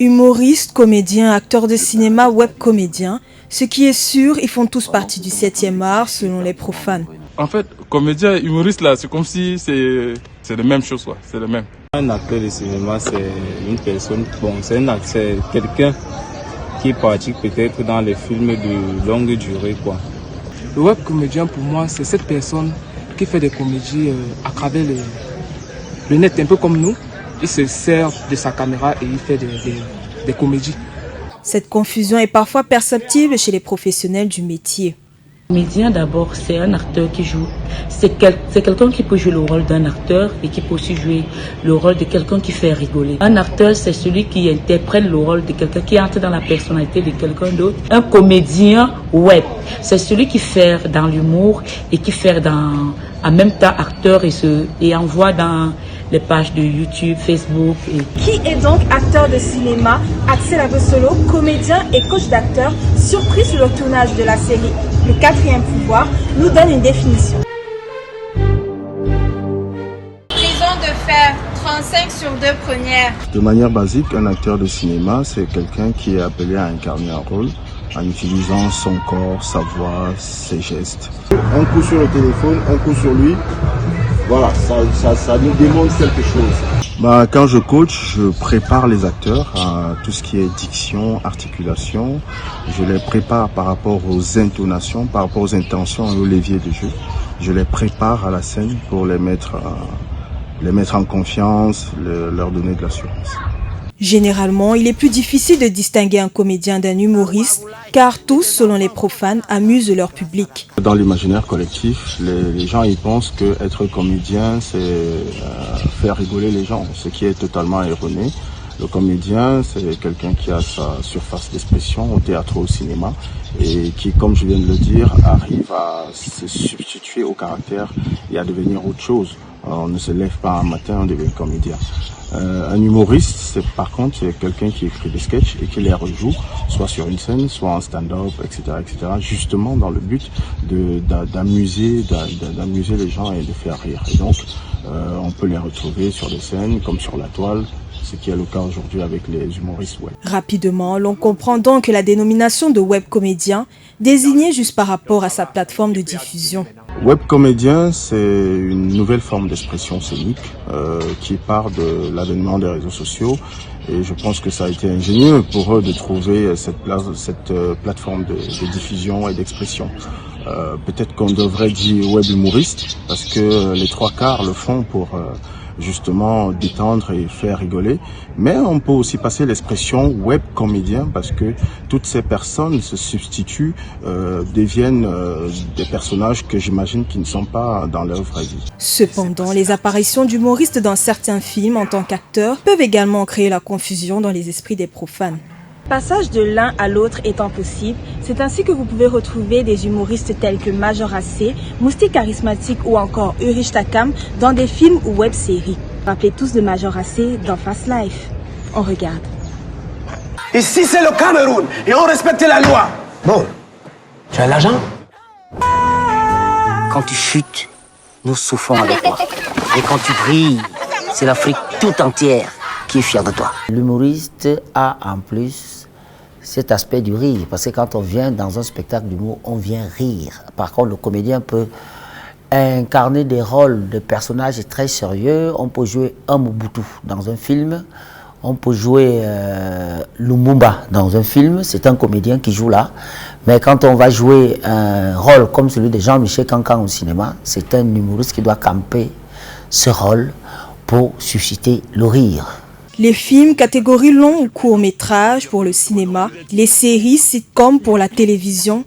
Humoristes, comédiens, acteurs de cinéma, webcomédiens, ce qui est sûr, ils font tous partie du 7e art selon les profanes. En fait, comédien et humoriste, là, c'est comme si c'est la même chose, quoi. C'est le même. Un acteur de cinéma, c'est une personne, c'est quelqu'un qui pratique peut-être dans les films de longue durée, quoi. Le web comédien, pour moi, c'est cette personne qui fait des comédies à travers le net, un peu comme nous. Il se sert de sa caméra et il fait des comédies. Cette confusion est parfois perceptible chez les professionnels du métier. Le comédien, d'abord, c'est un acteur qui joue. C'est quelqu'un qui peut jouer le rôle d'un acteur et qui peut aussi jouer le rôle de quelqu'un qui fait rigoler. Un acteur, c'est celui qui interprète le rôle de quelqu'un, qui entre dans la personnalité de quelqu'un d'autre. Un comédien web, c'est celui qui fait dans l'humour et qui fait en même temps acteur et envoie dans les pages de YouTube, Facebook. Qui est donc acteur de cinéma, Axel Abosolo, comédien et coach d'acteur, surpris sur le tournage de la série Le 4e pouvoir, nous donne une définition. Prison de fer, 35 sur 2 premières. De manière basique, un acteur de cinéma, c'est quelqu'un qui est appelé à incarner un rôle en utilisant son corps, sa voix, ses gestes. Un coup sur le téléphone, un coup sur lui. Voilà, ça nous démontre quelque chose. Quand je coach, je prépare les acteurs à tout ce qui est diction, articulation. Je les prépare par rapport aux intonations, par rapport aux intentions et aux leviers de jeu. Je les prépare à la scène pour les mettre en confiance, leur donner de l'assurance. Généralement, il est plus difficile de distinguer un comédien d'un humoriste, car tous, selon les profanes, amusent leur public. Dans l'imaginaire collectif, les gens ils pensent qu'être comédien, c'est faire rigoler les gens, ce qui est totalement erroné. Le comédien, c'est quelqu'un qui a sa surface d'expression au théâtre ou au cinéma et qui, comme je viens de le dire, arrive à se substituer au caractère et à devenir autre chose. On ne se lève pas un matin, on devient comédien. Un humoriste, par contre, c'est quelqu'un qui écrit des sketchs et qui les rejoue, soit sur une scène, soit en stand-up, etc., justement dans le but d'amuser les gens et de faire rire. Et donc, on peut les retrouver sur des scènes comme sur la toile, ce qui est le cas aujourd'hui avec les humoristes web. Rapidement, l'on comprend donc la dénomination de webcomédien, désignée juste par rapport à sa plateforme de diffusion. Webcomédien, c'est une nouvelle forme d'expression scénique qui part de l'avènement des réseaux sociaux. Et je pense que ça a été ingénieux pour eux de trouver cette plateforme de diffusion et d'expression. Peut-être qu'on devrait dire web humoriste parce que les 3/4 le font pour justement détendre et faire rigoler. Mais on peut aussi passer l'expression web comédien parce que toutes ces personnes se substituent, deviennent des personnages que j'imagine qui ne sont pas dans leur vraie vie. Cependant, les apparitions d'humoristes dans certains films en tant qu'acteurs peuvent également créer la confusion dans les esprits des profanes. Passage de l'un à l'autre étant possible, c'est ainsi que vous pouvez retrouver des humoristes tels que Major AC, Moustique Charismatique ou encore Ulrich Takam dans des films ou web-séries. Rappelez tous de Major AC dans Fast Life. On regarde. Ici c'est le Cameroun et on respecte la loi. Bon, tu as l'argent? Quand tu chutes, nous souffrons avec toi. Et quand tu brilles, c'est l'Afrique tout entière qui est fière de toi. L'humoriste a en plus cet aspect du rire, parce que quand on vient dans un spectacle d'humour, on vient rire. Par contre, le comédien peut incarner des rôles de personnages très sérieux. On peut jouer un Mobutu dans un film, on peut jouer Lumumba dans un film, c'est un comédien qui joue là. Mais quand on va jouer un rôle comme celui de Jean-Michel Cancan au cinéma, c'est un humoriste qui doit camper ce rôle pour susciter le rire. Les films, catégorie long ou court métrage pour le cinéma, les séries, sitcoms pour la télévision,